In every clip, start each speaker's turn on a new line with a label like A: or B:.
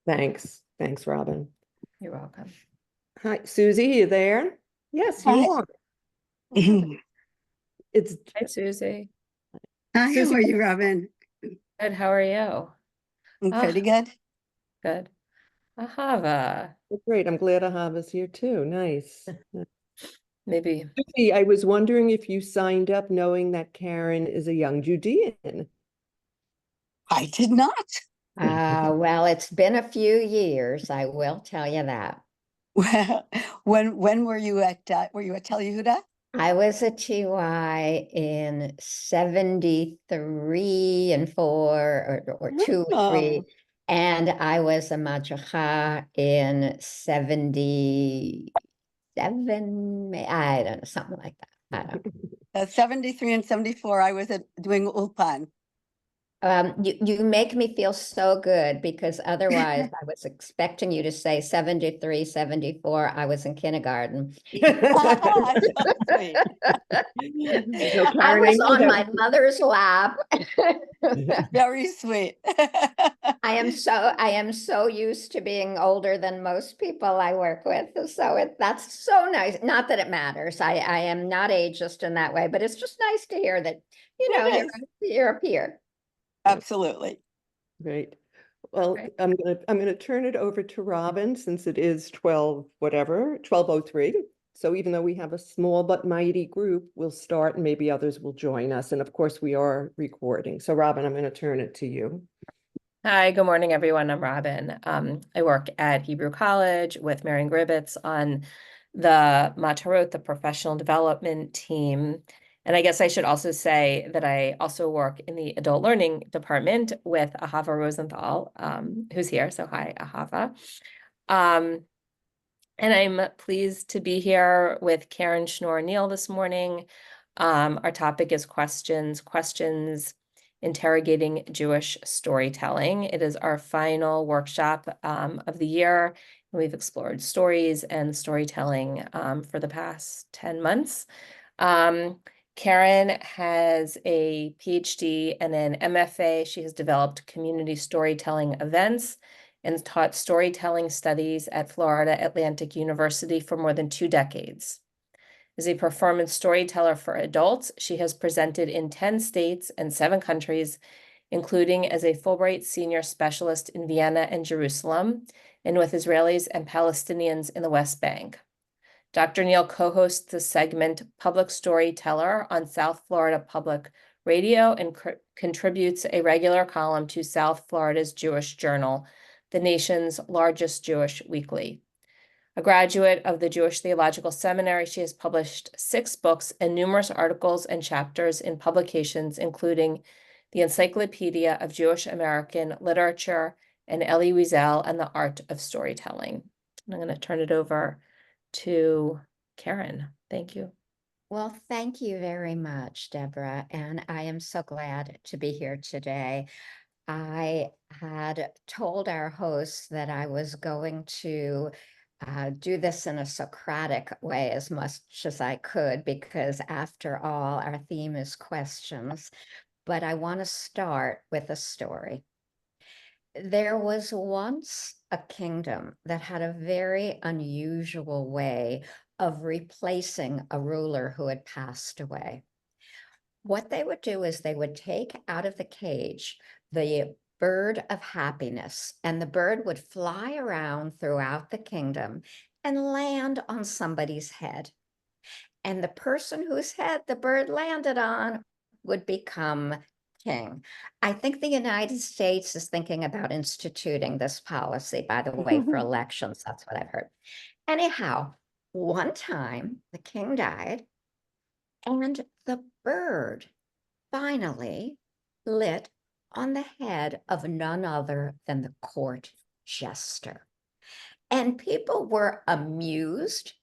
A: Thanks. Thanks, Robin.
B: You're welcome.
A: Hi, Susie, you there? Yes, you
C: Hi.
A: are. It's
B: Hi, Susie.
C: Hi, how
A: Susie.
C: are you, Robin?
B: Good. How are you?
C: I'm
B: Ah,
C: pretty good.
B: good. Ahava.
A: Great. I'm glad Ahava's here too. Nice.
B: Maybe.
A: Susie, I was wondering if you signed up knowing that Caren is a young Judean.
C: I did not.
D: Well, it's been a few years, I will tell you that.
C: Well, when were you at Tel Yehuda?
D: I was a TY in 73 and 4 or 2 or 3,
C: Oh,
D: and I was a MaTaRoT in 77, I don't know, something like that. I don't know.
C: 73 and 74, I was doing Ulpan.
D: You make me feel so good because otherwise I was expecting you to say 73, 74. I was in kindergarten.
C: So sweet.
A: No,
D: I
A: Caren, I
D: was
A: know
D: on my
A: that.
D: mother's lap.
C: Very sweet.
D: I am so used to being older than most people I work with. So that's so nice. Not that it matters. I am not ageist in that way, but it's just nice to hear that,
C: It is.
D: you're a peer.
C: Absolutely.
A: Great. Well,
B: Right.
A: I'm gonna turn it over to Robin since it is 12:03. So even though we have a small but mighty group, we'll start and maybe others will join us. And of course, we are recording. So Robin, I'm going to turn it to you.
B: Hi, good morning, everyone. I'm Robin. I work at Hebrew College with Marian Gribbets on the MaTaRoT, the professional development team. And I guess I should also say that I also work in the adult learning department with Ahava Rosenthal, who's here. So hi, Ahava. And I'm pleased to be here with Caren, Schnur, and Neile this morning. Our topic is questions interrogating Jewish storytelling. It is our final workshop of the year. And we've explored stories and storytelling for the past 10 months. Caren has a PhD and an MFA. She has developed community storytelling events and taught storytelling studies at Florida Atlantic University for more than 2 decades. As a performance storyteller for adults, she has presented in 10 states and 7 countries, including as a Fulbright Senior Specialist in Vienna and Jerusalem, and with Israelis and Palestinians in the West Bank. Dr. Neile co-hosts the segment Public Storyteller on South Florida Public Radio and contributes a regular column to South Florida's Jewish Journal, the nation's largest Jewish weekly. A graduate of the Jewish Theological Seminary, she has published 6 books and numerous articles and chapters in publications, including the Encyclopedia of Jewish American Literature and Elie Wiesel and the Art of Storytelling. I'm going to turn it over to Caren. Thank you.
D: Well, thank you very much, Deborah, and I am so glad to be here today. I had told our hosts that I was going to do this in a Socratic way as much as I could, because after all, our theme is questions. But I want to start with a story. There was once a kingdom that had a very unusual way of replacing a ruler who had passed away. What they would do is they would take out of the cage the bird of happiness, and the bird would fly around throughout the kingdom and land on somebody's head. And the person whose head the bird landed on would become king. I think the United States is thinking about instituting this policy, by the way, for elections. That's what I've heard. Anyhow, one time the king died, and the bird finally lit on the head of none other than the court jester. And people were amused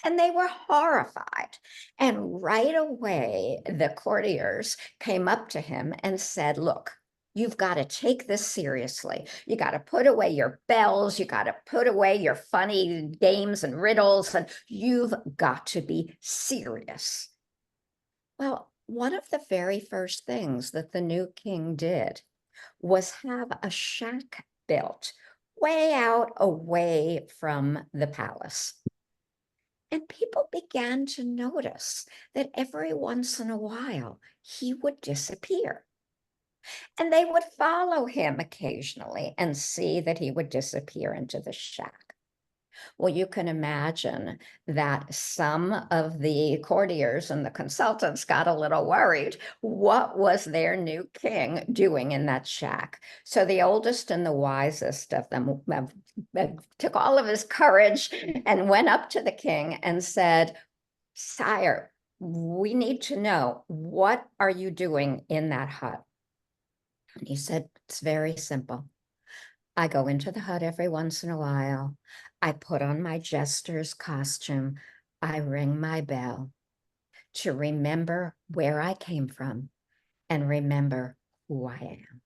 D: and they were horrified. And right away, the courtiers came up to him and said, look, you've got to take this seriously. You got to put away your bells. You got to put away your funny games and riddles, and you've got to be serious. Well, one of the very first things that the new king did was have a shack built way out away from the palace. And people began to notice that every once in a while he would disappear. And they would follow him occasionally and see that he would disappear into the shack. Well, you can imagine that some of the courtiers and the consultants got a little worried. What was their new king doing in that shack? So the oldest and the wisest of them took all of his courage and went up to the king and said, "Sire, we need to know, what are you doing in that hut?" And he said, "It's very simple. I go into the hut every once in a while. I put on my jester's costume. I ring my bell to remember where I came from and remember who I am."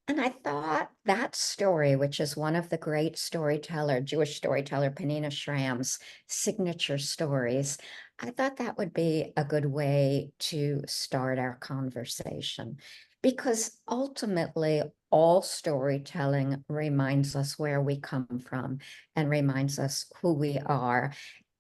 D: And I thought that story, which is one of the great Jewish storyteller Penina Schramm's signature stories, I thought that would be a good way to start our conversation, because ultimately all storytelling reminds us where we come from and reminds us who we are.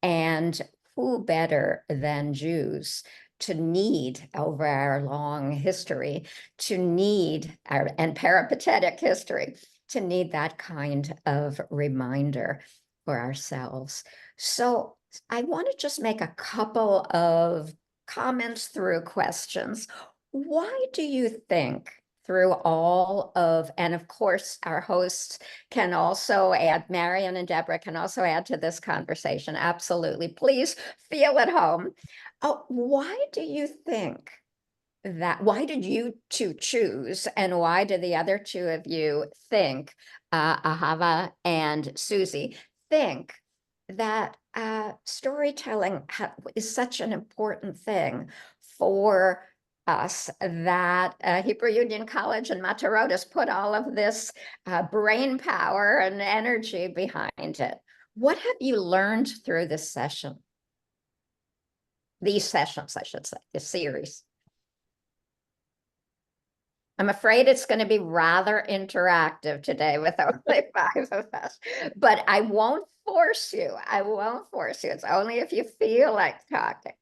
D: And who better than Jews to need, over our long history, and peripatetic history, to need that kind of reminder for ourselves. So I want to just make a couple of comments through questions. Why do you think, through all of, and of course, our hosts can also add, Marion and Deborah can also add to this conversation, absolutely. Please feel at home. Oh, why do you think why did you two choose, and why did the other two of you think, Ahava and Susie, think that storytelling is such an important thing for us, that Hebrew Union College and MaTaRoT has put all of this brain power and energy behind it? What have you learned through this session? These sessions, I should say, the series. I'm afraid it's going to be rather interactive today with only 5 of us, but I won't force you. I won't force you. It's only if you feel like talking.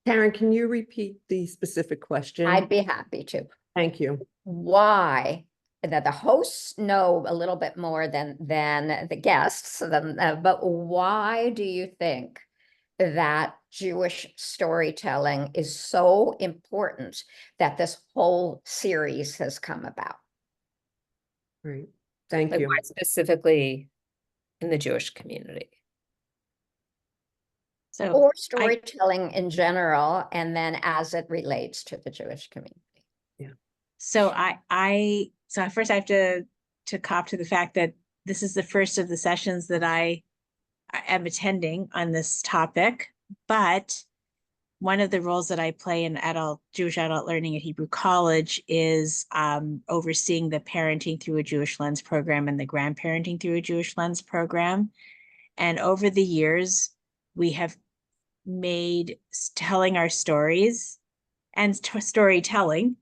A: Caren, can you repeat the specific question?
D: I'd be happy to.
A: Thank you.
D: Why? That the hosts know a little bit more than the guests, but why do you think that Jewish storytelling is so important that this whole series has come about?
A: Great. Thank
B: Like,
A: you.
B: why specifically in the Jewish community?
E: So
D: Or storytelling in general, and then as it relates to the Jewish community.
E: So so first I have to cop to the fact that this is the first of the sessions that I am attending on this topic, but one of the roles that I play in Jewish adult learning at Hebrew College is overseeing the parenting through a Jewish lens program and the grandparenting through a Jewish lens program. And over the years, we have made telling our stories and storytelling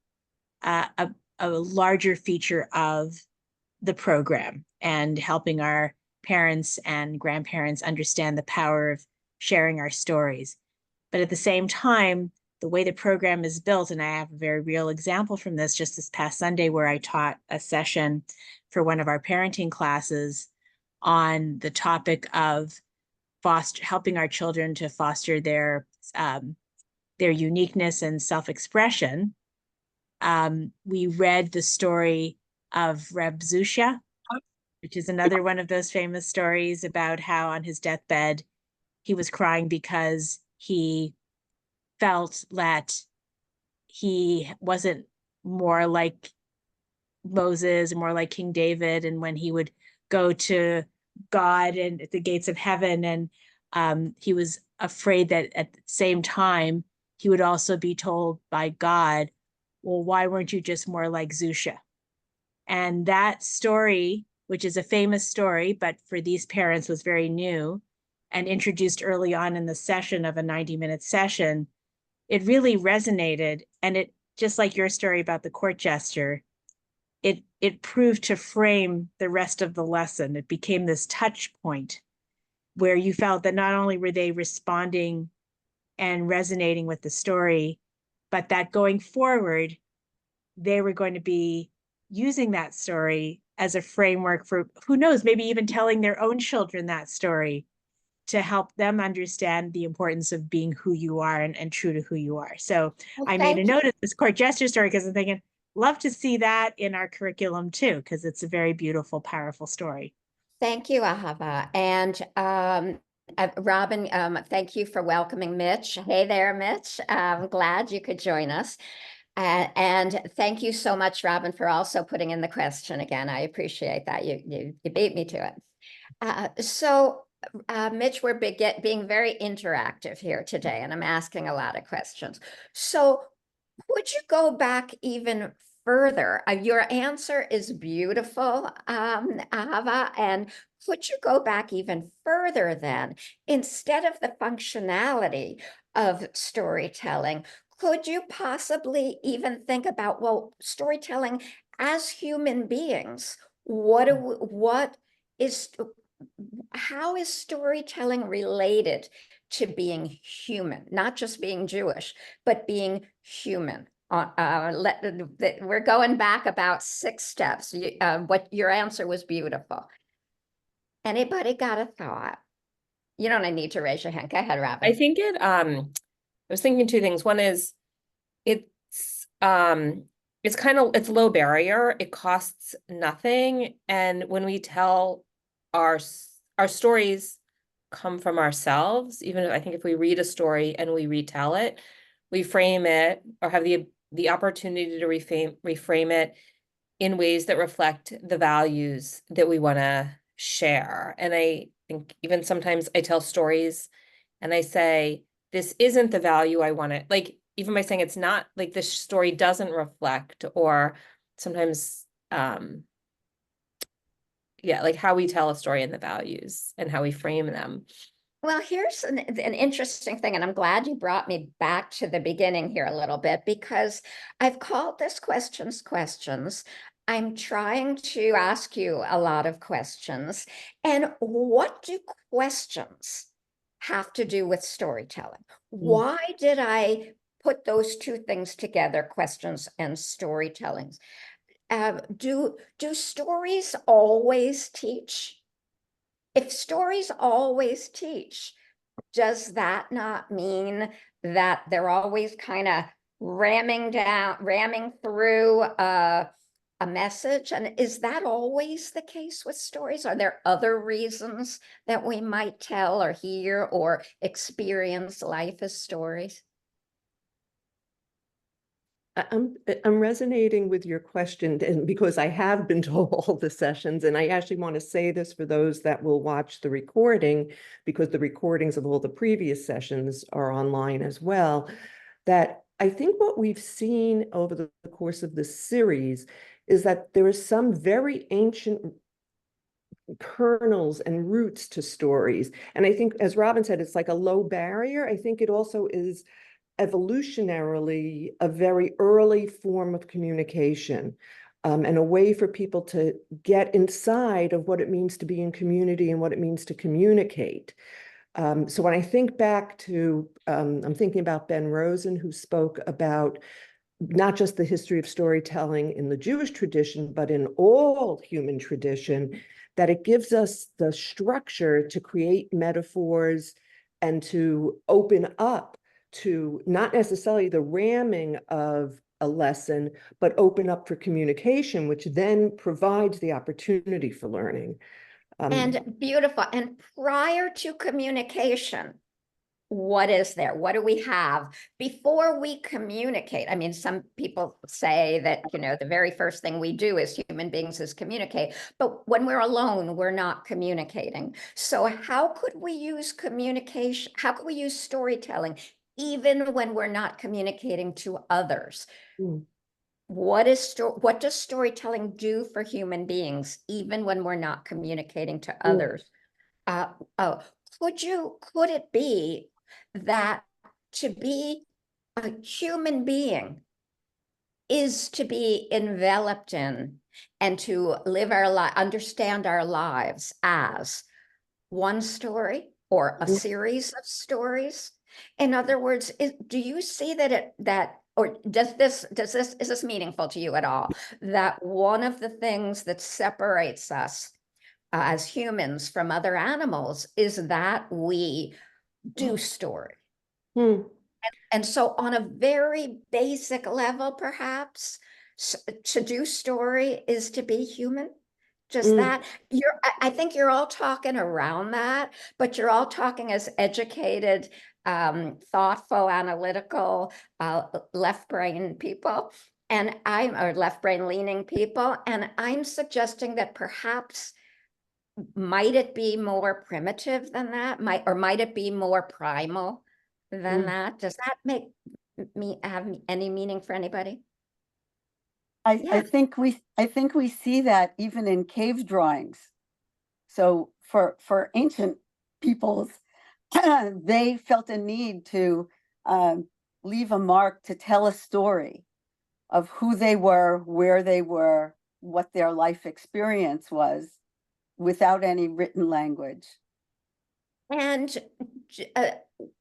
E: a larger feature of the program, and helping our parents and grandparents understand the power of sharing our stories. But at the same time, the way the program is built, and I have a very real example from this just this past Sunday, where I taught a session for one of our parenting classes on the topic of helping our children to foster their uniqueness and self-expression. We read the story of Reb Zusha, which is another one of those famous stories about how on his deathbed, he was crying because he felt that he wasn't more like Moses, more like King David. And when he would go to God and at the gates of heaven, and he was afraid that at the same time, he would also be told by God, well, why weren't you just more like Zusha? And that story, which is a famous story, but for these parents was very new and introduced early on in the session of a 90-minute session, it really resonated. And it, just like your story about the court jester, it proved to frame the rest of the lesson. It became this touch point where you felt that not only were they responding and resonating with the story, but that going forward, they were going to be using that story as a framework for, who knows, maybe even telling their own children that story to help them understand the importance of being who you are and true to who you are. So
D: Well,
E: I made a
D: thank you.
E: note of this court gesture story because I'm thinking, love to see that in our curriculum too, because it's a very beautiful, powerful story.
D: Thank you, Ahava. And Robin, thank you for welcoming Mitch. Hey there, Mitch. I'm glad you could join us. And thank you so much, Robin, for also putting in the question again. I appreciate that. You beat me to it. Mitch, we're being very interactive here today, and I'm asking a lot of questions. So would you go back even further? Your answer is beautiful, Ava, and could you go back even further then? Instead of the functionality of storytelling, could you possibly even think about, well, storytelling as human beings, how is storytelling related to being human, not just being Jewish, but being human? We're going back about 6 steps. What your answer was beautiful. Anybody got a thought? You don't need to raise your hand. Go ahead, Robin.
B: I think I was thinking 2 things. One is it's it's low barrier. It costs nothing. And when we tell our stories come from ourselves, even if I think if we read a story and we retell it, we frame it or have the opportunity to reframe it in ways that reflect the values that we want to share. And I think even sometimes I tell stories and I say, this isn't the value I want to, like, even by saying it's not, like, this story doesn't reflect, or sometimes, yeah, like how we tell a story and the values and how we frame them.
D: Well, here's an interesting thing, and I'm glad you brought me back to the beginning here a little bit, because I've called this questions. I'm trying to ask you a lot of questions. And what do questions have to do with storytelling? Why did I put those 2 things together, questions and storytelling? Do stories always teach? If stories always teach, does that not mean that they're always kind of ramming through a message? And is that always the case with stories? Are there other reasons that we might tell or hear or experience life as stories?
A: I'm resonating with your question, and because I have been to all the sessions, and I actually want to say this for those that will watch the recording, because the recordings of all the previous sessions are online as well, that I think what we've seen over the course of this series is that there is some very ancient kernels and roots to stories. And I think, as Robin said, it's like a low barrier. I think it also is evolutionarily a very early form of communication, and a way for people to get inside of what it means to be in community and what it means to communicate. So when I think back to, I'm thinking about Ben Rosen, who spoke about not just the history of storytelling in the Jewish tradition, but in all human tradition, that it gives us the structure to create metaphors and to open up to not necessarily the ramming of a lesson, but open up for communication, which then provides the opportunity for learning.
D: And beautiful. And prior to communication, what is there? What do we have before we communicate? I mean, some people say that, the very first thing we do as human beings is communicate, but when we're alone, we're not communicating. So how could we use communication? How could we use storytelling even when we're not communicating to others? What does storytelling do for human beings, even when we're not communicating to others? Could it be that to be a human being is to be enveloped in and to live our life, understand our lives as one story or a
A: Mhm.
D: series of stories? In other words, do you see that or is this meaningful to you at all? That one of the things that separates us as humans from other animals is that we do story.
A: Hmm.
D: And so on a very basic level, perhaps, to do story is to be human. Just
A: Mm.
D: that I think you're all talking around that, but you're all talking as educated, thoughtful, analytical, left brain people. And or left brain leaning people. And I'm suggesting that perhaps might it be more primitive than that? Might it be more primal than
A: Mm.
D: that? Does that make me have any meaning for anybody?
C: I
D: Yeah.
C: think we see that even in cave drawings. So for ancient peoples, they felt a need to leave a mark to tell a story of who they were, where they were, what their life experience was, without any written language.
D: And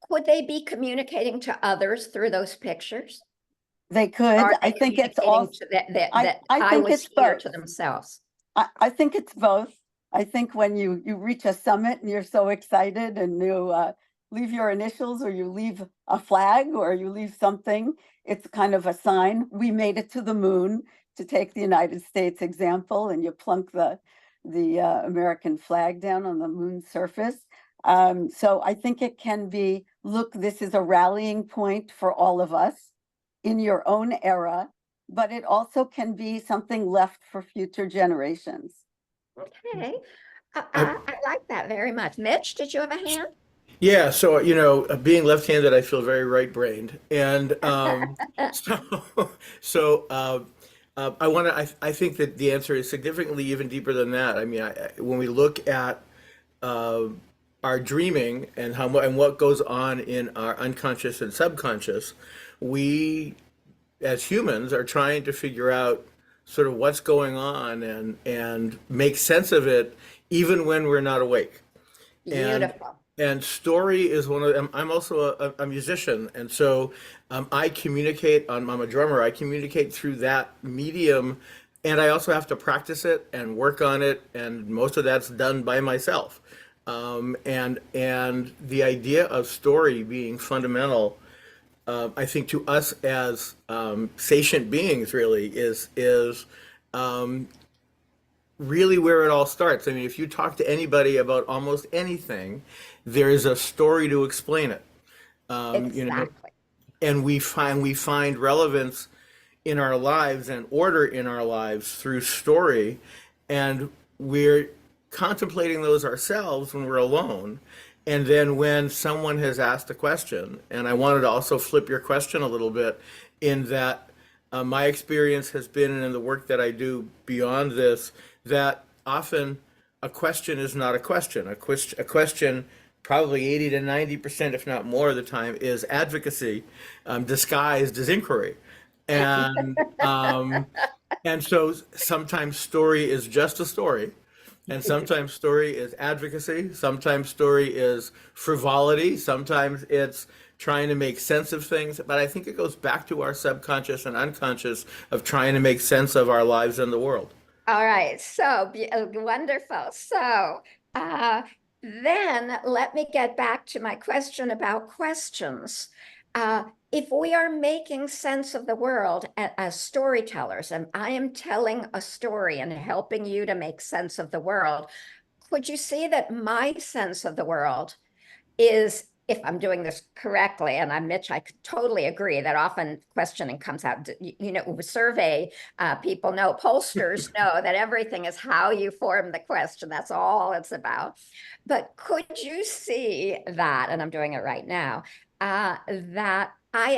D: could they be communicating to others through those pictures?
C: They could.
D: Are
C: I
D: they
C: think it's
D: communicating
C: all.
D: to that
C: I
D: I
C: think
D: was
C: it's
D: here
C: both.
D: to themselves?
C: I think it's both. I think when you reach a summit and you're so excited and you leave your initials or you leave a flag or you leave something, it's kind of a sign. We made it to the moon, to take the United States example, and you plunk the American flag down on the moon's surface. So I think it can be, look, this is a rallying point for all of us in your own era, but it also can be something left for future generations.
D: Okay.
F: I-
D: I like that very much. Mitch, did you have a hand?
F: Yeah, so being left-handed, I feel very right-brained, and so I want to. I think that the answer is significantly even deeper than that. I mean, when we look at uh, our dreaming and and what goes on in our unconscious and subconscious, we as humans are trying to figure out sort of what's going on and make sense of it, even when we're not awake. and
D: Beautiful.
F: and story is one of them. I'm also a musician, and so I communicate I'm a drummer. I communicate through that medium, and I also have to practice it and work on it, and most of that's done by myself. And the idea of story being fundamental, I think, to us as sentient beings really is um, really where it all starts. I mean, if you talk to anybody about almost anything, there's a story to explain it.
D: Exactly.
F: And we find relevance in our lives and order in our lives through story, and we're contemplating those ourselves when we're alone. And then when someone has asked a question, and I wanted to also flip your question a little bit, in that my experience has been, and in the work that I do beyond this, that often a question is not a question. A question, probably 80 to 90%, if not more of the time, is advocacy disguised as inquiry. And so sometimes story is just a story, and sometimes story is advocacy, sometimes story is frivolity, sometimes it's trying to make sense of things. But I think it goes back to our subconscious and unconscious of trying to make sense of our lives and the world.
D: All right, so wonderful. So then let me get back to my question about questions. If we are making sense of the world as storytellers, and I am telling a story and helping you to make sense of the world, could you see that my sense of the world is, if I'm doing this correctly, and I'm Mitch, I totally agree that often questioning comes out, survey people know, pollsters know that everything is how you form the question. That's all it's about. But could you see that, and I'm doing it right now, that I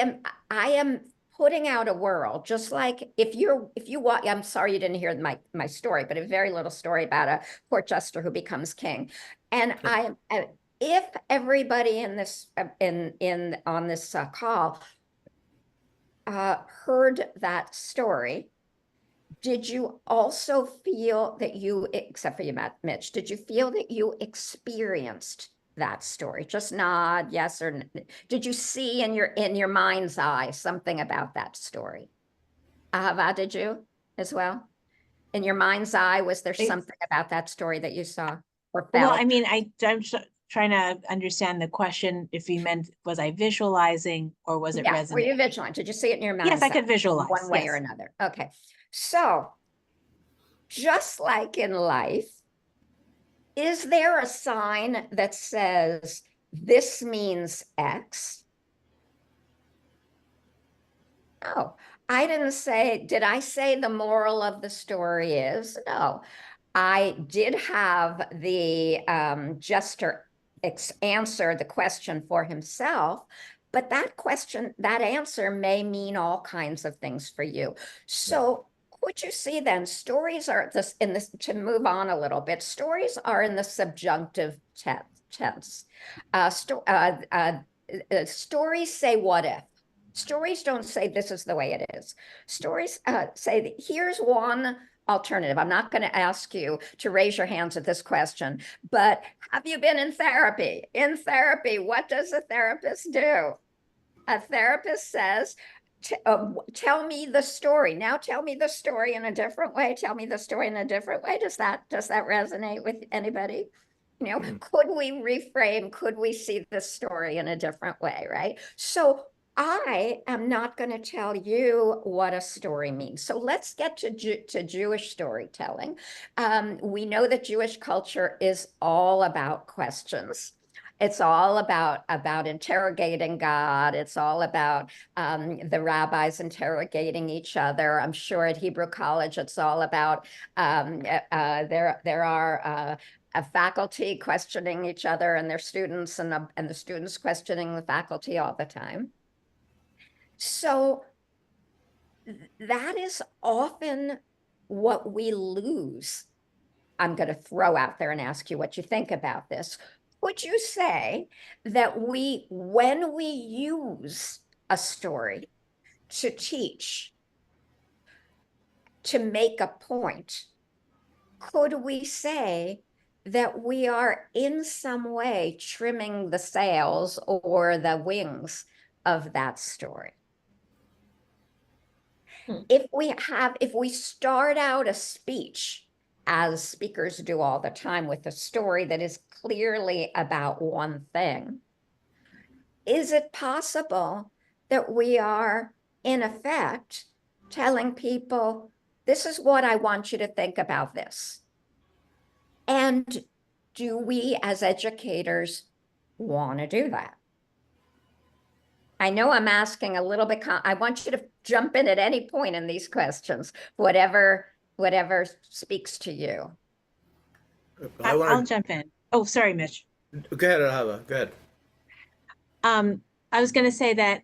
D: am putting out a world, just like if you walk, I'm sorry you didn't hear my story, but a very little story about a court jester who becomes king. And if everybody in this on this call heard that story did you also feel that you, except for you, Mitch, did you feel that you experienced that story? Just nod, yes or no. Did you see in your mind's eye something about that story? Ahava, did you as well? In your mind's eye, was there something about that story that you saw or
E: Well,
D: felt?
E: I mean, I'm trying to understand the question. If you meant, was I visualizing or was it
D: Yeah, were
E: resonating?
D: you vigilant? Did you see it in your mind's
E: Yes, I
D: eye?
E: could visualize.
D: One way or
E: Yes.
D: another. Okay. So just like in life, is there a sign that says this means X? No, I didn't say, did I say the moral of the story is? No, I did have the jester answer the question for himself, but that answer may mean all kinds of things for you. So would you see then stories are this in this, to move on a little bit, stories are in the subjunctive tense. Stories say what if. Stories don't say this is the way it is. Stories say that here's one alternative. I'm not going to ask you to raise your hands at this question, but have you been in therapy? In therapy, what does a therapist do? A therapist says, tell me the story. Now tell me the story in a different way. Tell me the story in a different way. Does that resonate with anybody? You know, could we reframe? Could we see the story in a different way, right? So I am not going to tell you what a story means. So let's get to Jewish storytelling. We know that Jewish culture is all about questions. It's all about interrogating God. It's all about the rabbis interrogating each other. I'm sure at Hebrew College, it's all about there are a faculty questioning each other and their students, and the students questioning the faculty all the time. So that is often what we lose. I'm going to throw out there and ask you what you think about this. Would you say that when we use a story to teach, to make a point, could we say that we are in some way trimming the sails or the wings of that story? If we start out a speech, as speakers do all the time, with a story that is clearly about one thing, is it possible that we are, in effect, telling people, this is what I want you to think about this? And do we, as educators, want to do that? I know I'm asking a little bit, I want you to jump in at any point in these questions, whatever speaks to you.
E: I'll jump in. Oh, sorry, Mitch.
F: Go ahead, Ahava. Go ahead.
E: I was going to say that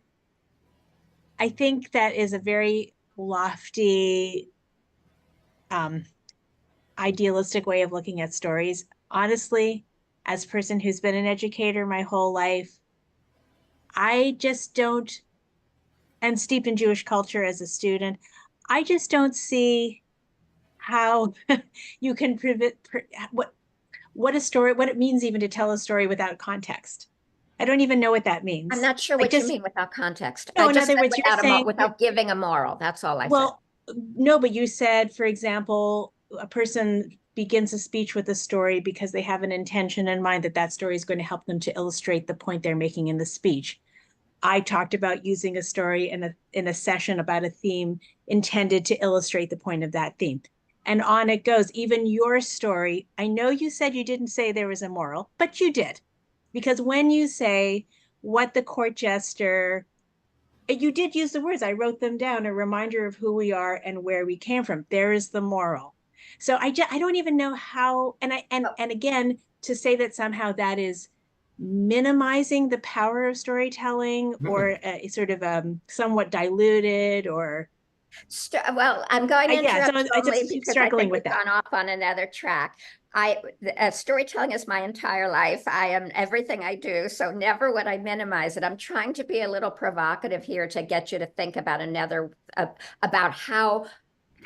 E: I think that is a very lofty, idealistic way of looking at stories. Honestly, as a person who's been an educator my whole life, I just don't, and steeped in Jewish culture as a student, I just don't see how you can prevent what it means even to tell a story without context. I don't even know what that means.
D: I'm not sure what you mean without context.
E: No,
D: I
E: in
D: just
E: other
D: said
E: words, you're saying
D: without giving a moral. That's all I said.
E: Well, no, but you said, for example, a person begins a speech with a story because they have an intention in mind that that story is going to help them to illustrate the point they're making in the speech. I talked about using a story in a session about a theme intended to illustrate the point of that theme. And on it goes. Even your story, I know you said you didn't say there was a moral, but you did. Because when you say what the court jester, you did use the words, I wrote them down, a reminder of who we are and where we came from. There is the moral. So I don't even know how, and again, to say that somehow that is minimizing the power of storytelling or sort of somewhat diluted or.
D: Well, I'm going to interrupt
E: so I
D: only
E: just keep
D: because I
E: struggling
D: think
E: with
D: we've
E: that.
D: gone off on another track. Storytelling is my entire life. I am everything I do, so never would I minimize it. I'm trying to be a little provocative here to get you to think about about how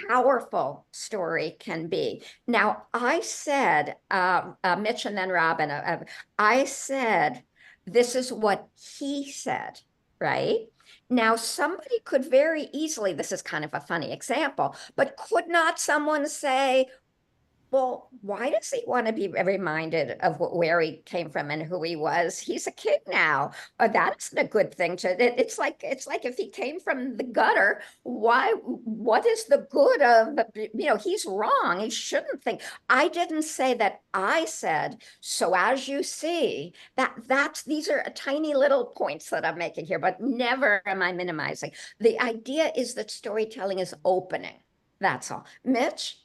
D: powerful story can be. Now, I said, Mitch and then Robin, I said, this is what he said, right? Now, somebody could very easily, this is kind of a funny example, but could not someone say, well, why does he want to be reminded of where he came from and who he was? He's a kid now. That isn't a good thing to. It's like if he came from the gutter, why? What is the good of? He's wrong. He shouldn't think. I didn't say that. I said so. As you see, these are tiny little points that I'm making here, but never am I minimizing. The idea is that storytelling is opening. That's all. Mitch?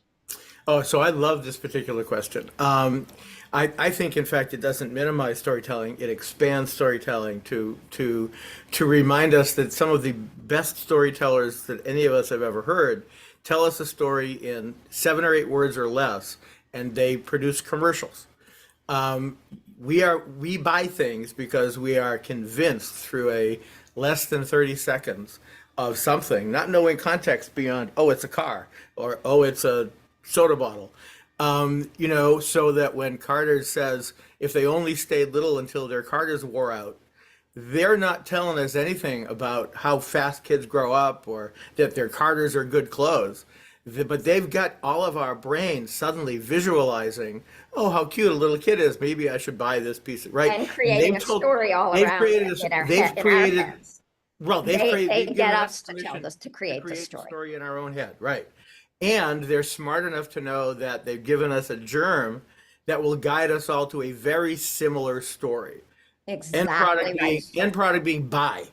F: Oh, so I love this particular question. I think, in fact, it doesn't minimize storytelling; it expands storytelling to remind us that some of the best storytellers that any of us have ever heard tell us a story in 7 or 8 words or less, and they produce commercials. We buy things because we are convinced through a less than 30 seconds of something, not knowing context beyond, oh, it's a car, or oh, it's a soda bottle. So that when Carter says, if they only stayed little until their Carters wore out, they're not telling us anything about how fast kids grow up or that their Carters are good clothes. But they've got all of our brains suddenly visualizing, oh, how cute a little kid is. Maybe I should buy this piece, right?
D: And creating a story all around it in our heads.
F: Well,
D: They
F: given
D: get
F: us
D: us to tell
F: permission
D: this, to create the
F: the
D: story.
F: story in our own head, right? And they're smart enough to know that they've given us a germ that will guide us all to a very similar story.
D: Exactly right.
F: End product being buy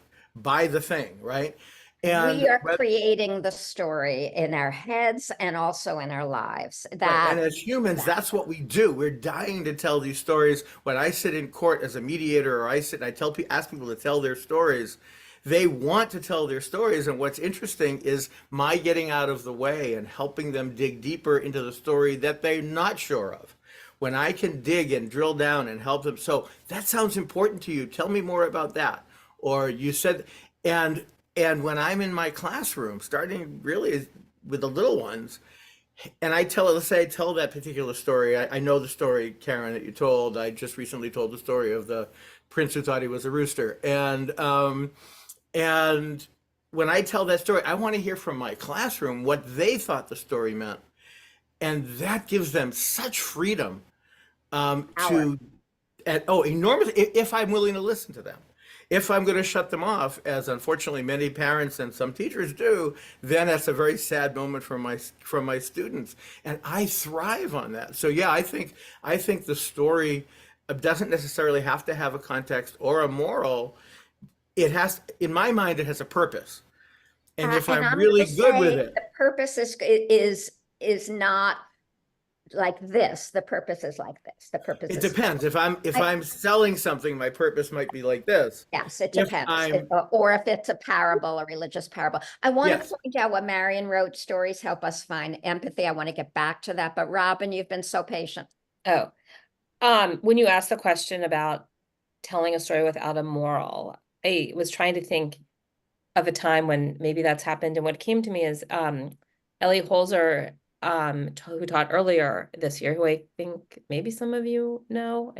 F: the thing, right? And
D: we are creating the story in our heads and also in our lives.
F: Right. And as humans, that's what we do. We're dying to tell these stories. When I sit in court as a mediator, or I sit and I ask people to tell their stories, they want to tell their stories. And what's interesting is my getting out of the way and helping them dig deeper into the story that they're not sure of. When I can dig and drill down and help them. So that sounds important to you. Tell me more about that. Or you said, and when I'm in my classroom, starting really with the little ones, and let's say I tell that particular story. I know the story, Caren, that you told. I just recently told the story of the prince who thought he was a rooster. And when I tell that story, I want to hear from my classroom what they thought the story meant. And that gives them such freedom enormous, if I'm willing to listen to them. If I'm going to shut them off, as unfortunately many parents and some teachers do, then that's a very sad moment from my students. And I thrive on that. So yeah, I think the story doesn't necessarily have to have a context or a moral. It has, in my mind, it has a purpose. And if I'm really good with it,
D: the purpose is not like this. The purpose is like this. The purpose.
F: It depends. If I'm selling something, my purpose might be like this.
D: Yes, it depends. Or if it's a parable, a religious parable. I want to point out what Marion wrote. Stories help us find empathy. I want to get back to that. But Robin, you've been so patient.
B: Oh, when you asked the question about telling a story without a moral, I was trying to think of a time when maybe that's happened. And what came to me is Ellie Holzer, who taught earlier this year, who I think maybe some of you know,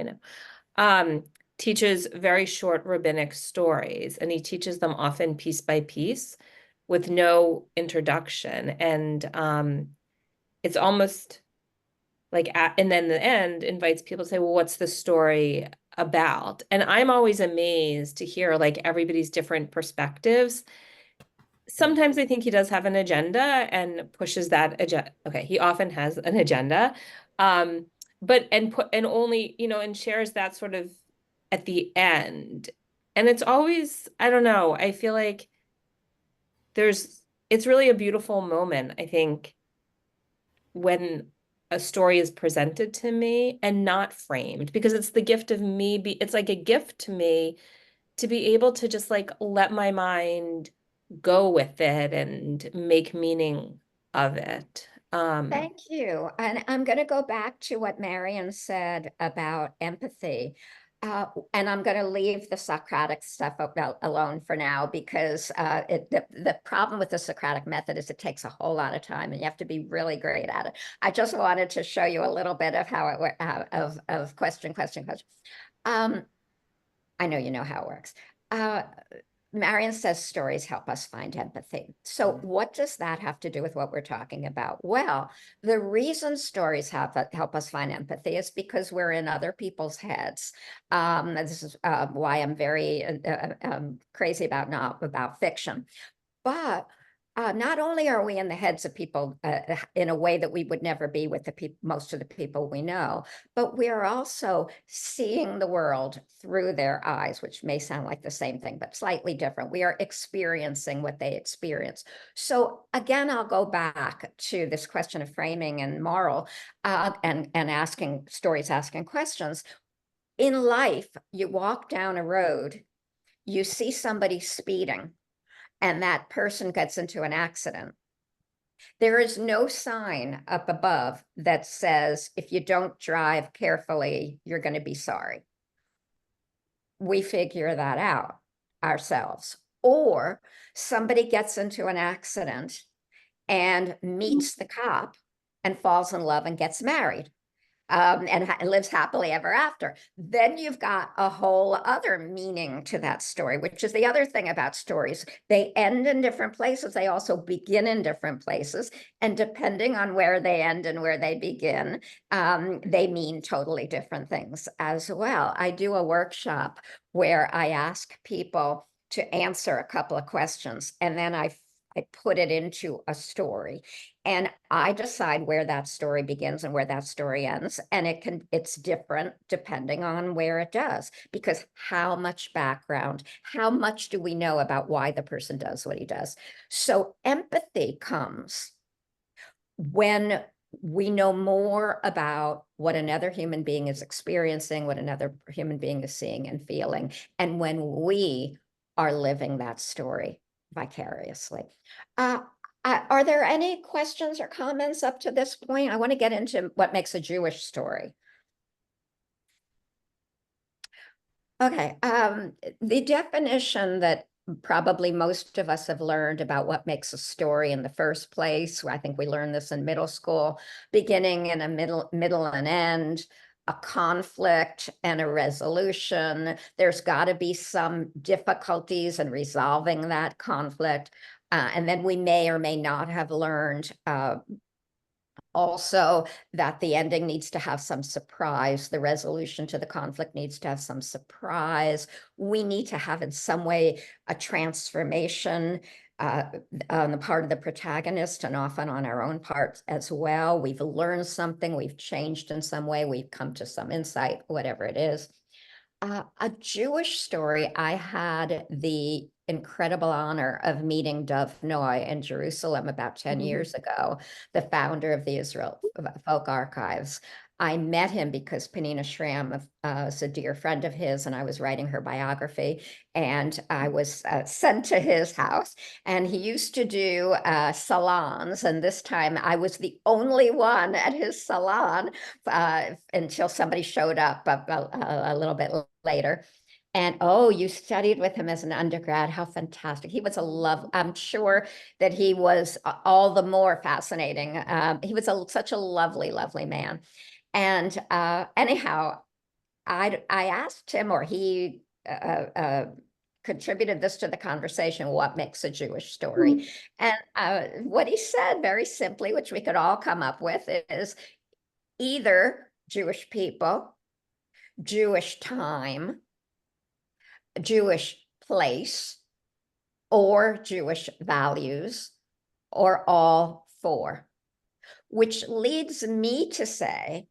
B: teaches very short rabbinic stories, and he teaches them often piece by piece with no introduction. And it's almost like, and then the end invites people to say, well, what's the story about? And I'm always amazed to hear like everybody's different perspectives. Sometimes I think he does have an agenda and pushes that agenda. Okay, he often has an agenda, but only, and shares that sort of at the end. And it's always, I don't know, I feel like it's really a beautiful moment, I think, when a story is presented to me and not framed, because it's the gift of me. It's like a gift to me to be able to just like let my mind go with it and make meaning of it.
D: Thank you. And I'm going to go back to what Marion said about empathy. And I'm going to leave the Socratic stuff alone for now, because the problem with the Socratic method is it takes a whole lot of time and you have to be really great at it. I just wanted to show you a little bit of how it works, of question. I know you know how it works. Marion says stories help us find empathy. So what does that have to do with what we're talking about? Well, the reason stories help us find empathy is because we're in other people's heads. This is why I'm very crazy about fiction. But not only are we in the heads of people in a way that we would never be with most of the people we know, but we are also seeing the world through their eyes, which may sound like the same thing, but slightly different. We are experiencing what they experience. So again, I'll go back to this question of framing and moral and asking stories, asking questions. In life, you walk down a road, you see somebody speeding, and that person gets into an accident. There is no sign up above that says, if you don't drive carefully, you're going to be sorry. We figure that out ourselves. Or somebody gets into an accident and meets the cop and falls in love and gets married. And lives happily ever after. Then you've got a whole other meaning to that story, which is the other thing about stories. They end in different places. They also begin in different places. And depending on where they end and where they begin, they mean totally different things as well. I do a workshop where I ask people to answer a couple of questions, and then I put it into a story, and I decide where that story begins and where that story ends. And it's different depending on where it does, because how much background, how much do we know about why the person does what he does? So empathy comes when we know more about what another human being is experiencing, what another human being is seeing and feeling, and when we are living that story vicariously. Are there any questions or comments up to this point? I want to get into what makes a Jewish story. Okay, the definition that probably most of us have learned about what makes a story in the first place, I think we learned this in middle school, beginning and a middle and end, a conflict and a resolution. There's got to be some difficulties in resolving that conflict. And then we may or may not have learned also that the ending needs to have some surprise. The resolution to the conflict needs to have some surprise. We need to have in some way a transformation on the part of the protagonist, and often on our own part as well. We've learned something, we've changed in some way, we've come to some insight, whatever it is. A Jewish story, I had the incredible honor of meeting Dov Noy in Jerusalem about 10 years ago, the founder of the Israel Folk Archives. I met him because Penina Shram is a dear friend of his, and I was writing her biography, and I was sent to his house, and he used to do salons, and this time I was the only one at his salon until somebody showed up a little bit later. And oh, you studied with him as an undergrad. How fantastic. He was a love. I'm sure that he was all the more fascinating. He was such a lovely, lovely man. And anyhow, I asked him, or he contributed this to the conversation, what makes a Jewish story? And what he said very simply, which we could all come up with, is either Jewish people, Jewish time, Jewish place, or Jewish values, or all four, which leads me to say,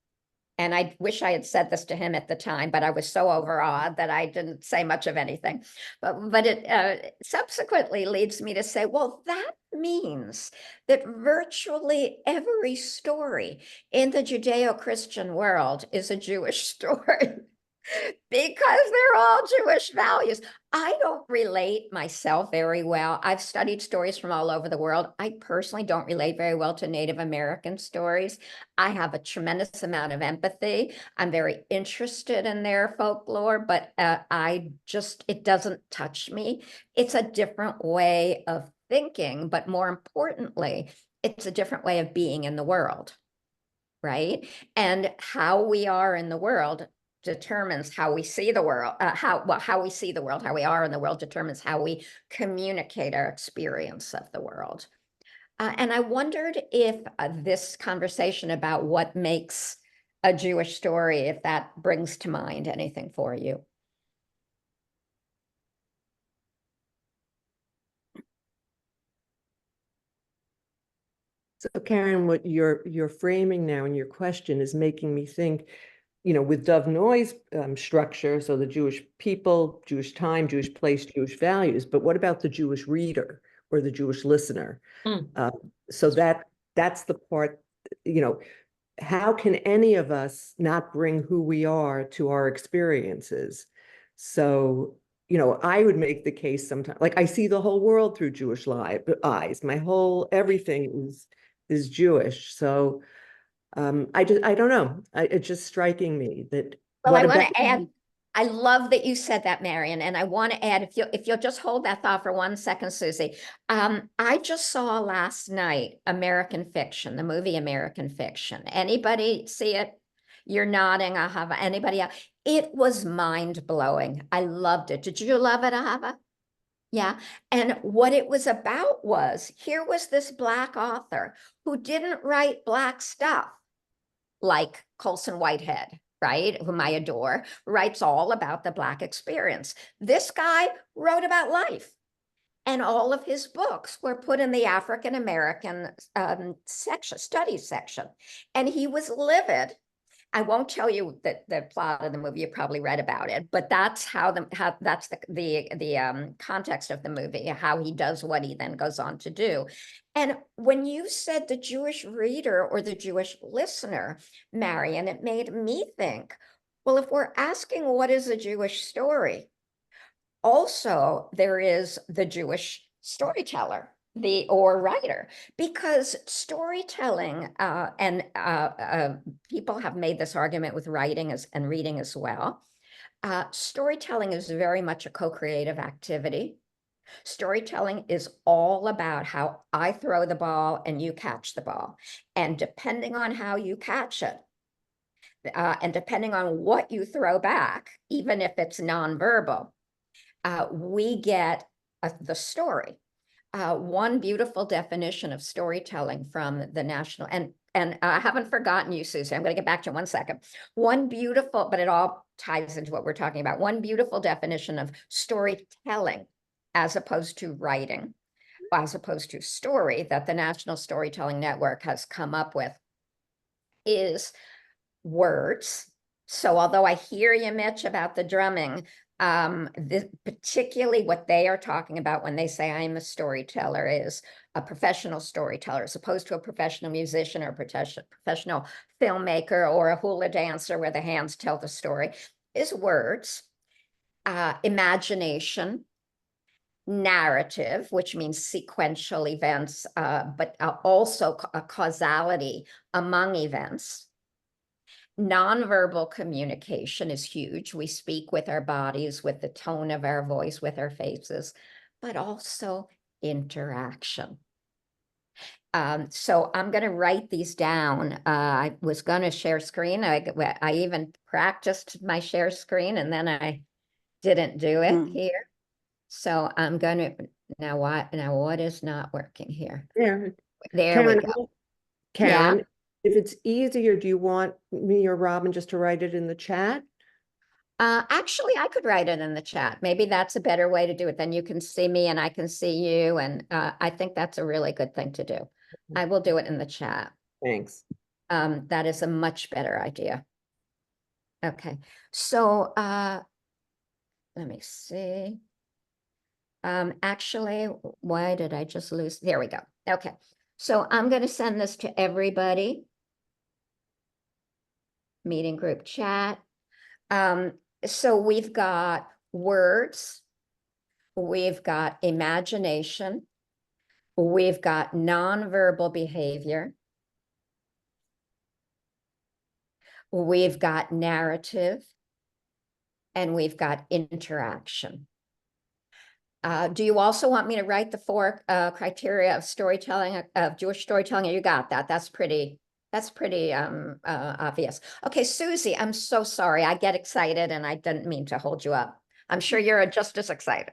D: and I wish I had said this to him at the time, but I was so overawed that I didn't say much of anything. But it subsequently leads me to say, well, that means that virtually every story in the Judeo-Christian world is a Jewish story. Because they're all Jewish values. I don't relate myself very well. I've studied stories from all over the world. I personally don't relate very well to Native American stories. I have a tremendous amount of empathy. I'm very interested in their folklore, but it doesn't touch me. It's a different way of thinking, but more importantly, it's a different way of being in the world, right? And how we are in the world determines how we see the world. How we see the world, how we are in the world determines how we communicate our experience of the world. And I wondered if this conversation about what makes a Jewish story, if that brings to mind anything for you.
A: So Caren, what you're framing now in your question is making me think, with Dove Noy's structure, so the Jewish people, Jewish time, Jewish place, Jewish values, but what about the Jewish reader or the Jewish listener? So that's the part, how can any of us not bring who we are to our experiences? So, I would make the case sometimes, like I see the whole world through Jewish eyes. My whole everything is Jewish. So I don't know. It's just striking me that
D: Well,
A: what
D: I want
A: about
D: to add, I love that you said that, Marion, and I want to add, if you'll just hold that thought for 1 second, Susie. I just saw last night American Fiction, the movie American Fiction. Anybody see it? You're nodding, Ahava. Anybody else? It was mind-blowing. I loved it. Did you love it, Ahava? Yeah. And what it was about was, here was this Black author who didn't write Black stuff like Colson Whitehead, right, whom I adore, writes all about the Black experience. This guy wrote about life. And all of his books were put in the African American studies section. And he was livid. I won't tell you the plot of the movie. You probably read about it, but that's that's the context of the movie. How he does what he then goes on to do. And when you said the Jewish reader or the Jewish listener, Marion, it made me think. Well, if we're asking what is a Jewish story, also there is the Jewish storyteller or writer, because storytelling and people have made this argument with writing and reading as well. Storytelling is very much a co-creative activity. Storytelling is all about how I throw the ball and you catch the ball. And depending on how you catch it, and depending on what you throw back, even if it's nonverbal, we get the story. One beautiful definition of storytelling from the national, and I haven't forgotten you, Susie. I'm going to get back to you in 1 second. One beautiful, but it all ties into what we're talking about. One beautiful definition of storytelling, as opposed to writing, as opposed to story, that the National Storytelling Network has come up with, is words. So although I hear you, Mitch, about the drumming, particularly what they are talking about when they say I'm a storyteller is a professional storyteller, as opposed to a professional musician or professional filmmaker or a hula dancer where the hands tell the story, is words, imagination, narrative, which means sequential events, but also a causality among events. Nonverbal communication is huge. We speak with our bodies, with the tone of our voice, with our faces, but also interaction. So I'm going to write these down. I was going to share screen. I even practiced my share screen and then I didn't do it here. So I'm going to, now what is not working here?
A: there
D: There we
A: Caren,
D: go.
A: Caren, if it's easier, do you want me or Robin just to write it in the chat?
D: Actually, I could write it in the chat. Maybe that's a better way to do it. Then you can see me and I can see you. And I think that's a really good thing to do. I will do it in the chat.
A: Thanks.
D: That is a much better idea. Okay, so let me see. Actually, why did I just lose? There we go. Okay, so I'm going to send this to everybody. Meeting group chat. So we've got words, we've got imagination, we've got nonverbal behavior, we've got narrative, and we've got interaction. Do you also want me to write the 4 criteria of storytelling, of Jewish storytelling? You got that. That's pretty obvious. Okay, Susie, I'm so sorry. I get excited and I didn't mean to hold you up. I'm sure you're just as excited.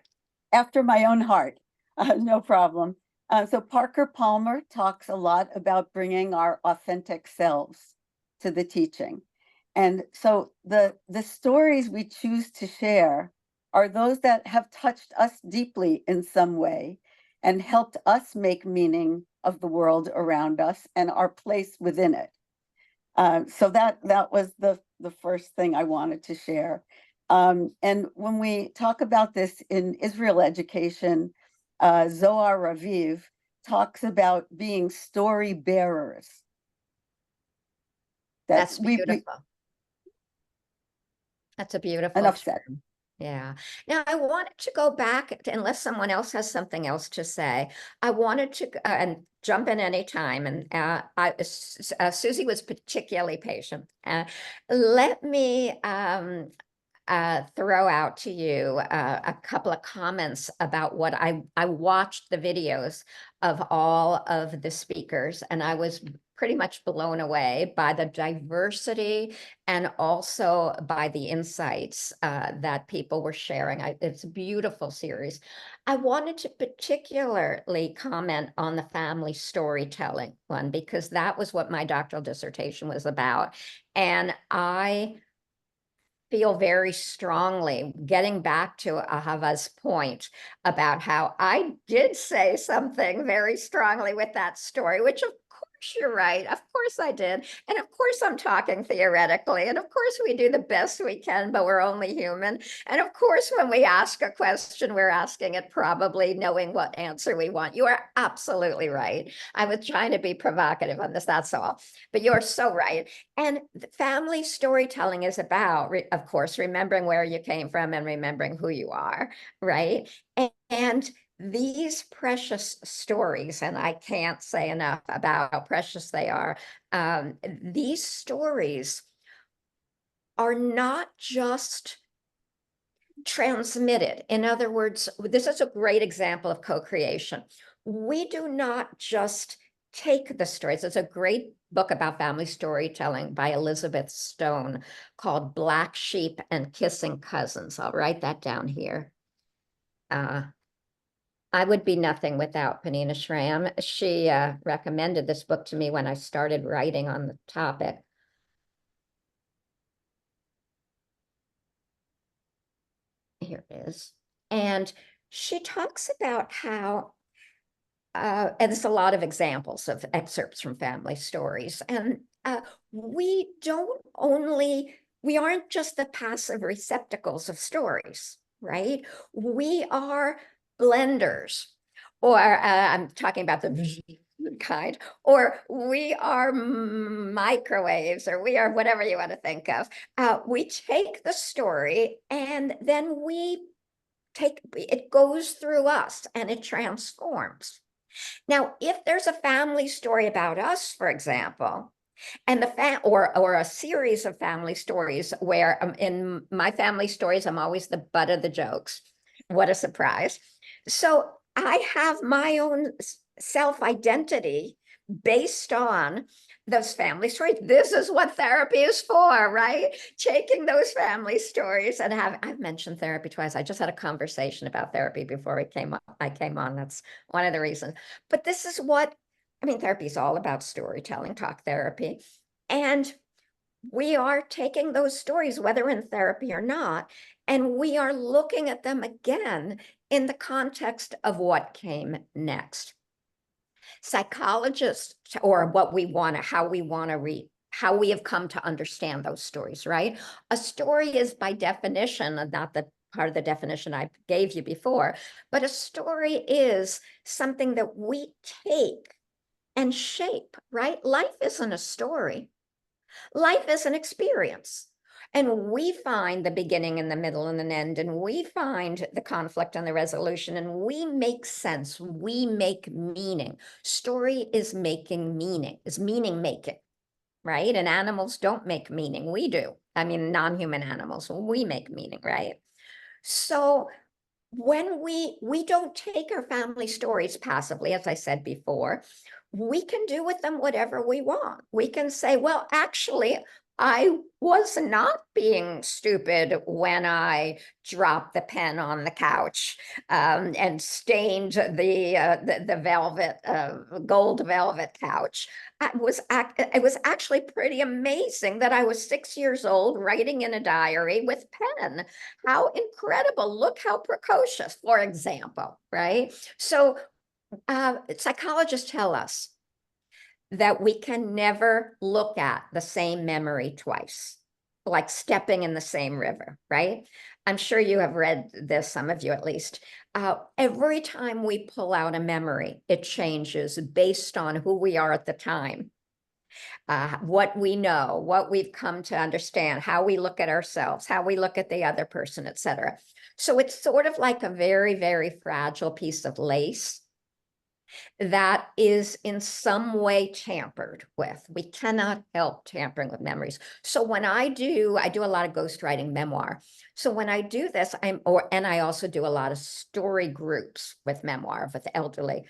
C: After my own heart, no problem. So Parker Palmer talks a lot about bringing our authentic selves to the teaching. And so the stories we choose to share are those that have touched us deeply in some way and helped us make meaning of the world around us and our place within it. So that was the first thing I wanted to share. And when we talk about this in Israel education, Zohar Raviv talks about being story bearers.
D: That's beautiful. That's a beautiful
C: Enough said.
D: term. Yeah. Now I wanted to go back, unless someone else has something else to say. I wanted to and jump in any time. And Susie was particularly patient. Let me throw out to you a couple of comments about what I watched the videos of all of the speakers, and I was pretty much blown away by the diversity and also by the insights that people were sharing. It's a beautiful series. I wanted to particularly comment on the family storytelling one, because that was what my doctoral dissertation was about. And I feel very strongly, getting back to Ahava's point about how I did say something very strongly with that story, which of course you're right. Of course I did. And of course I'm talking theoretically. And of course we do the best we can, but we're only human. And of course, when we ask a question, we're asking it probably knowing what answer we want. You are absolutely right. I was trying to be provocative on this, that's all. But you're so right. And family storytelling is about, of course, remembering where you came from and remembering who you are, right? And these precious stories, and I can't say enough about how precious they are, these stories are not just transmitted. In other words, this is a great example of co-creation. We do not just take the stories. It's a great book about family storytelling by Elizabeth Stone called Black Sheep and Kissing Cousins. I'll write that down here. I would be nothing without Panina Shram. She recommended this book to me when I started writing on the topic. Here it is. And she talks about how, and there's a lot of examples of excerpts from family stories. And we aren't just the passive receptacles of stories, right? We are blenders, or I'm talking about the kind, or we are microwaves, or we are whatever you want to think of. We take the story and then it goes through us and it transforms. Now, if there's a family story about us, for example, and or a series of family stories where in my family stories, I'm always the butt of the jokes. What a surprise. So I have my own self-identity based on those family stories. This is what therapy is for, right? Taking those family stories and I've mentioned therapy twice. I just had a conversation about therapy before I came on. That's one of the reasons. But this is therapy is all about storytelling, talk therapy. And we are taking those stories, whether in therapy or not, and we are looking at them again in the context of what came next. Psychologists, or how we have come to understand those stories, right? A story is by definition, not the part of the definition I gave you before, but a story is something that we take and shape, right? Life isn't a story. Life is an experience. And we find the beginning and the middle and an end, and we find the conflict and the resolution, and we make sense. We make meaning. Story is making meaning, is meaning making, right? And animals don't make meaning. We do. I mean, non-human animals, we make meaning, right? So when we don't take our family stories passively, as I said before, we can do with them whatever we want. We can say, well, actually, I was not being stupid when I dropped the pen on the couch and stained the velvet, gold velvet couch. It was actually pretty amazing that I was 6 years old writing in a diary with pen. How incredible! Look how precocious, for example, right? So psychologists tell us that we can never look at the same memory twice, like stepping in the same river, right? I'm sure you have read this, some of you at least. Every time we pull out a memory, it changes based on who we are at the time, what we know, what we've come to understand, how we look at ourselves, how we look at the other person, etc. So it's sort of like a very, very fragile piece of lace that is in some way tampered with. We cannot help tampering with memories. So when I do a lot of ghostwriting memoir. So when I do this, and I also do a lot of story groups with memoir with the elderly.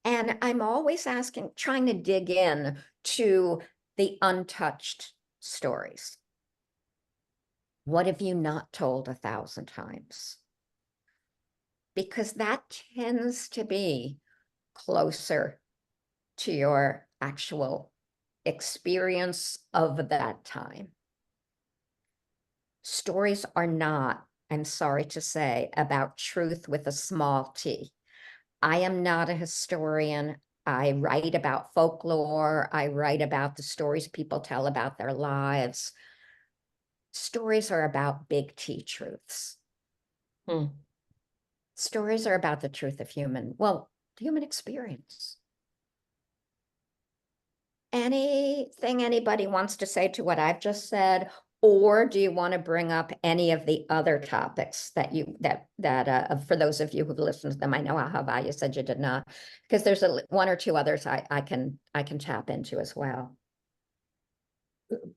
D: And I'm always trying to dig in to the untouched stories. What have you not told 1,000 times? Because that tends to be closer to your actual experience of that time. Stories are not, I'm sorry to say, about truth with a small t. I am not a historian. I write about folklore. I write about the stories people tell about their lives. Stories are about big T truths. Stories are about the truth of human experience. Anything anybody wants to say to what I've just said, or do you want to bring up any of the other topics that for those of you who've listened to them? I know how you said you did not, because there's one or two others I can tap into as well.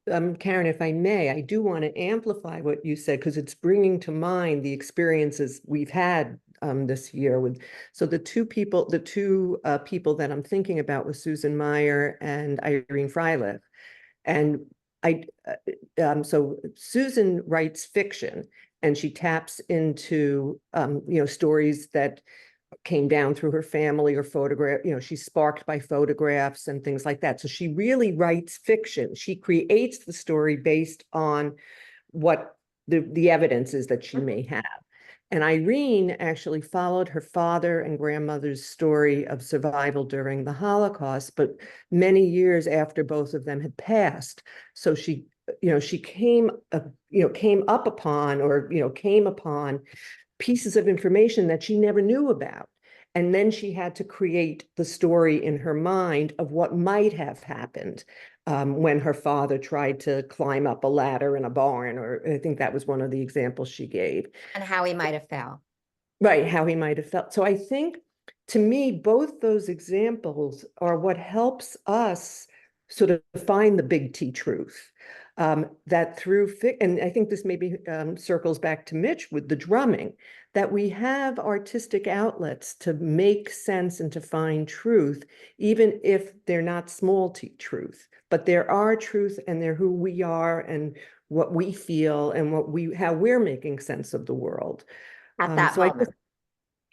A: Caren, if I may, I do want to amplify what you said, because it's bringing to mind the experiences we've had this year with. So the two people that I'm thinking about was Susan Meyer and Irene Freilich. And so Susan writes fiction, and she taps into stories that came down through her family or photograph, she's sparked by photographs and things like that. So she really writes fiction. She creates the story based on what the evidence is that she may have. And Irene actually followed her father and grandmother's story of survival during the Holocaust, but many years after both of them had passed. So she came upon pieces of information that she never knew about. And then she had to create the story in her mind of what might have happened when her father tried to climb up a ladder in a barn, or I think that was one of the examples she gave.
D: And how he might have felt.
A: Right, how he might have felt. So I think, to me, both those examples are what helps us sort of find the big T truth. That through, and I think this maybe circles back to Mitch with the drumming, that we have artistic outlets to make sense and to find truth, even if they're not small T truth, but there are truth, and they're who we are and what we feel and how we're making sense of the world.
D: At that moment.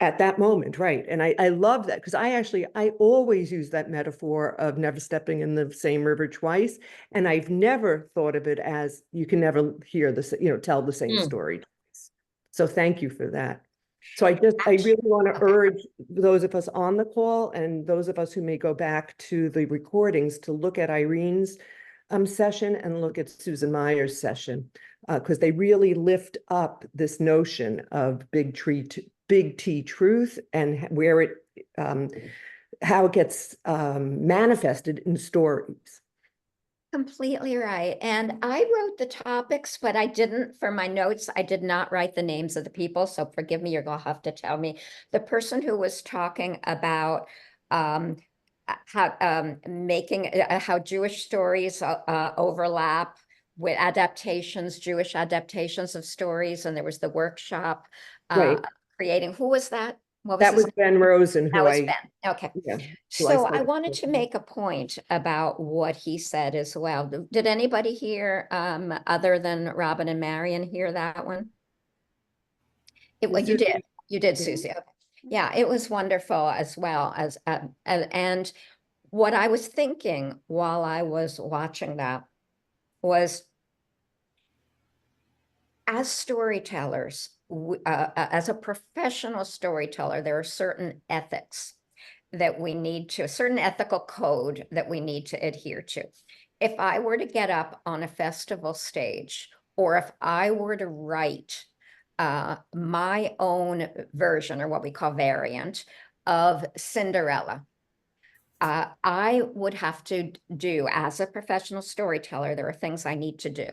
A: At that moment, right. And I love that, because I always use that metaphor of never stepping in the same river twice. And I've never thought of it as you can never tell the same story twice. So thank you for that. So I really want to urge those of us on the call and those of us who may go back to the recordings to look at Irene's session and look at Susan Meyer's session, because they really lift up this notion of big T truth and where how it gets manifested in stories.
D: Completely right. And I wrote the topics, but I didn't, for my notes, I did not write the names of the people. So forgive me, you're gonna have to tell me. The person who was talking about how making how Jewish stories overlap with adaptations, Jewish adaptations of stories, and there was the workshop
A: Right.
D: creating. Who was that? What was
A: That
D: his
A: was Ben Rosen,
D: That
A: who
D: was
A: I,
D: Ben. Okay.
A: yeah.
D: So I
A: said-
D: wanted to make a point about what he said as well. Did anybody hear, other than Robin and Marion, hear that one? Well, you did.
A: Susie-
D: You did,
A: Yeah.
D: Susie. Okay. Yeah, it was wonderful as well as, and what I was thinking while I was watching that was, as storytellers, as a professional storyteller, there are certain ethics that we need to, a certain ethical code that we need to adhere to. If I were to get up on a festival stage, or if I were to write my own version, or what we call variant, of Cinderella, I would have to do, as a professional storyteller, there are things I need to do.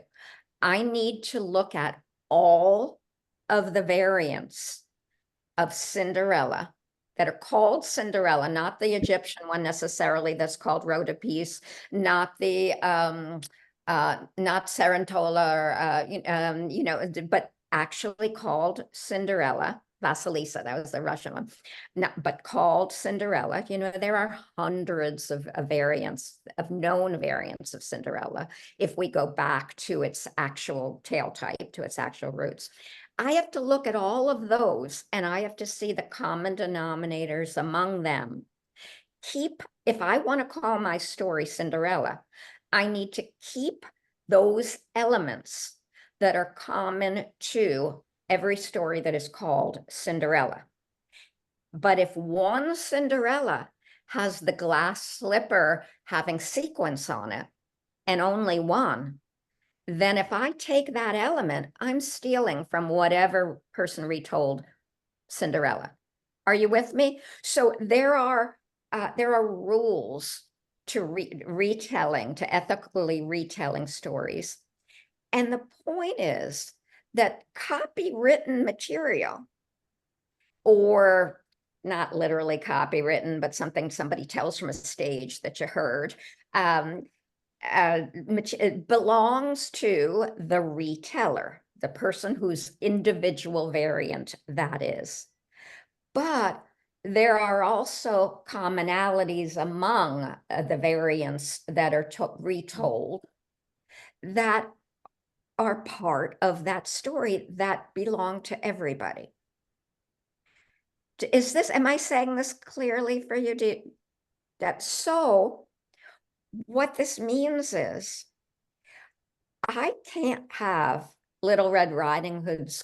D: I need to look at all of the variants of Cinderella that are called Cinderella, not the Egyptian one necessarily that's called Rhodopeis, not the not Sarantola, or but actually called Cinderella. Vasilisa, that was the Russian one, but called Cinderella. There are hundreds of variants, of known variants of Cinderella, if we go back to its actual tail type, to its actual roots. I have to look at all of those, and I have to see the common denominators among them. If I want to call my story Cinderella, I need to keep those elements that are common to every story that is called Cinderella. But if one Cinderella has the glass slipper having sequins on it, and only one, then if I take that element, I'm stealing from whatever person retold Cinderella. Are you with me? So there are rules to retelling, to ethically retelling stories. And the point is that copywritten material, or not literally copywritten, but something somebody tells from a stage that you heard, it belongs to the reteller, the person whose individual variant that is. But there are also commonalities among the variants that are retold that are part of that story that belong to everybody. Am I saying this clearly for you? So what this means is, I can't have Little Red Riding Hood's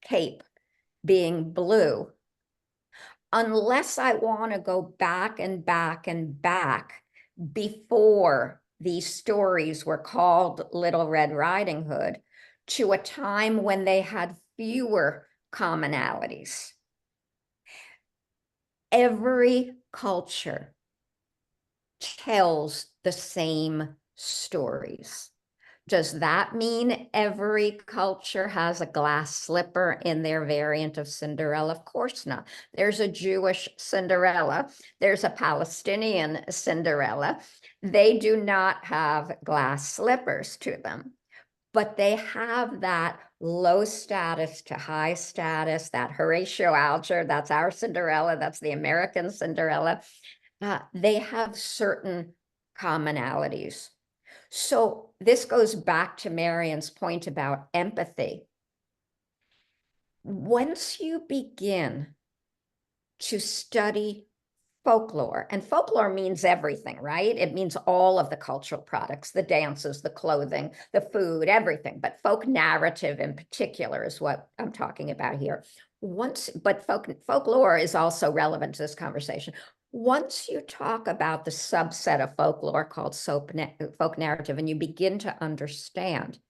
D: cape being blue unless I want to go back and back and back before these stories were called Little Red Riding Hood, to a time when they had fewer commonalities. Every culture tells the same stories. Does that mean every culture has a glass slipper in their variant of Cinderella? Of course not. There's a Jewish Cinderella. There's a Palestinian Cinderella. They do not have glass slippers to them, but they have that low status to high status, that Horatio Alger, that's our Cinderella, that's the American Cinderella. They have certain commonalities. So this goes back to Marion's point about empathy. Once you begin to study folklore, and folklore means everything, right? It means all of the cultural products, the dances, the clothing, the food, everything, but folk narrative in particular is what I'm talking about here. But folklore is also relevant to this conversation. Once you talk about the subset of folklore called folk narrative, and you begin to understand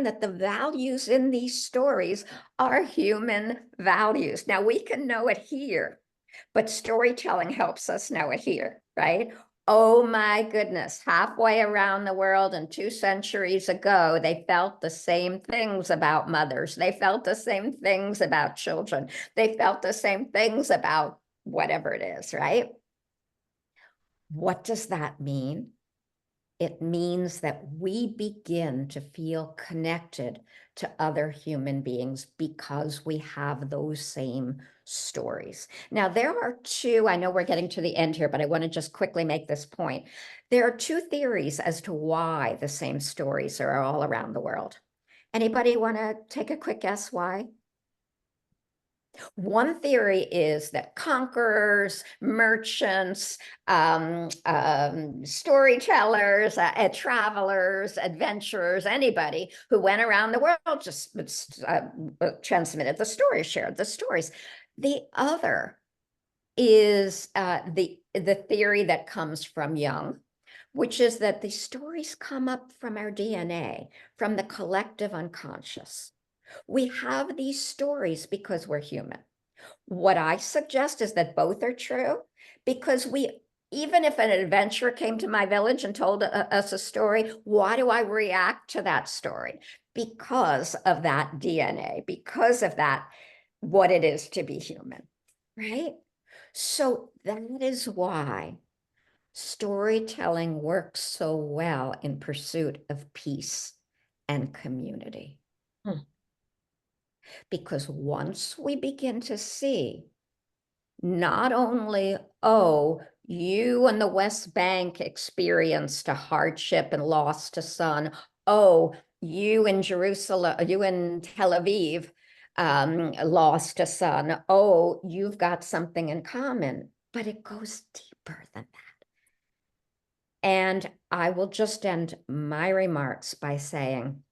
D: that the values in these stories are human values. Now, we can know it here, but storytelling helps us know it here, right? Oh my goodness, halfway around the world and 2 centuries ago, they felt the same things about mothers. They felt the same things about children. They felt the same things about whatever it is, right? What does that mean? It means that we begin to feel connected to other human beings because we have those same stories. Now, there are two, I know we're getting to the end here, but I want to just quickly make this point. There are two theories as to why the same stories are all around the world. Anybody want to take a quick guess why? One theory is that conquerors, merchants, storytellers, travelers, adventurers, anybody who went around the world just transmitted the stories, shared the stories. The other is the theory that comes from Jung, which is that the stories come up from our DNA, from the collective unconscious. We have these stories because we're human. What I suggest is that both are true, because even if an adventurer came to my village and told us a story, why do I react to that story? Because of that DNA, because of that, what it is to be human, right? So that is why storytelling works so well in pursuit of peace and community. Because once we begin to see not only, oh, you in the West Bank experienced a hardship and lost a son. Oh, you in Jerusalem, you in Tel Aviv lost a son. Oh, you've got something in common, but it goes deeper than that. And I will just end my remarks by saying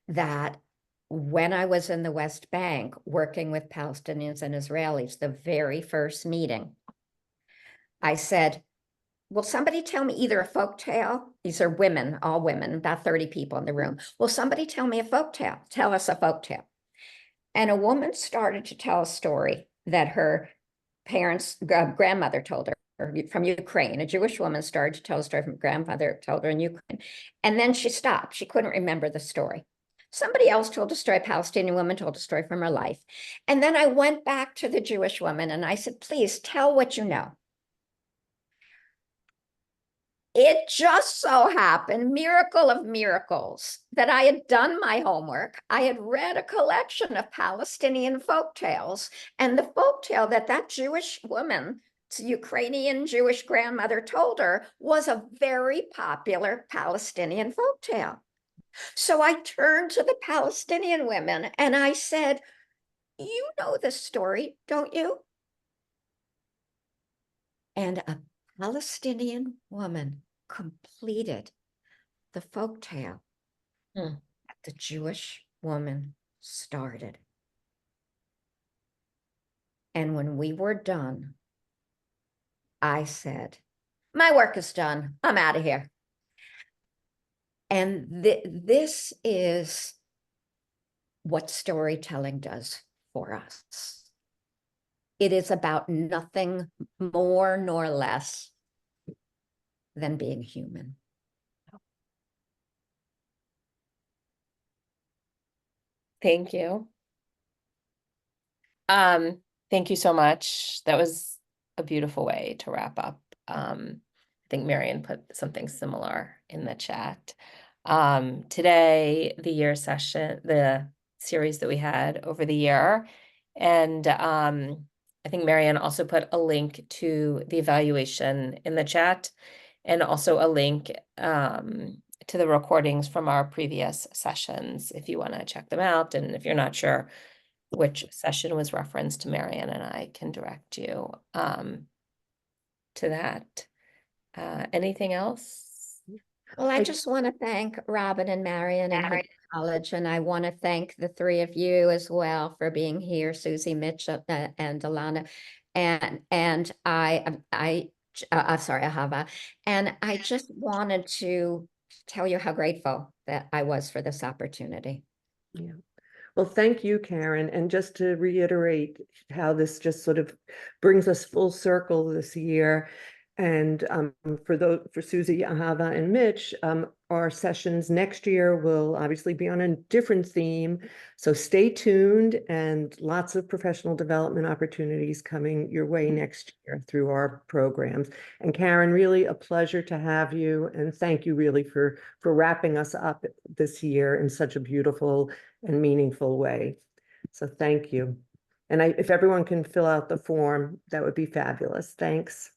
D: that when I was in the West Bank working with Palestinians and Israelis, the very first meeting, I said, will somebody tell me either a folk tale? These are women, all women, about 30 people in the room. Will somebody tell me a folk tale? Tell us a folk tale. And a woman started to tell a story that her parents, grandmother told her from Ukraine. A Jewish woman started to tell a story from grandmother told her in Ukraine. And then she stopped. She couldn't remember the story. Somebody else told a story, a Palestinian woman told a story from her life. And then I went back to the Jewish woman and I said, please tell what you know. It just so happened, miracle of miracles, that I had done my homework. I had read a collection of Palestinian folktales, and the folktale that Jewish woman, Ukrainian Jewish grandmother told her was a very popular Palestinian folktale. So I turned to the Palestinian women and I said, you know this story, don't you? And a Palestinian woman completed the folktale that the Jewish woman started. And when we were done, I said, my work is done. I'm out of here. And this is what storytelling does for us. It is about nothing more nor less than being human.
B: Thank you. Thank you so much. That was a beautiful way to wrap up. I think Marion put something similar in the chat. Today, the series that we had over the year, and I think Marion also put a link to the evaluation in the chat, and also a link to the recordings from our previous sessions if you want to check them out. And if you're not sure which session was referenced, Marion and I can direct you to that. Anything else?
D: Well, I just want to thank Robin and Marion and her college, and I want to thank the three of you as well for being here, Susie, Mitch, and Alana, and sorry, Ahava, and I just wanted to tell you how grateful that I was for this opportunity.
A: Yeah. Well, thank you, Caren. And just to reiterate how this just sort of brings us full circle this year, And for Susie, Ahava, and Mitch, our sessions next year will obviously be on a different theme. So stay tuned, and lots of professional development opportunities coming your way next year through our programs. And Caren, really a pleasure to have you, and thank you really for wrapping us up this year in such a beautiful and meaningful way. So thank you. And if everyone can fill out the form, that would be fabulous. Thanks.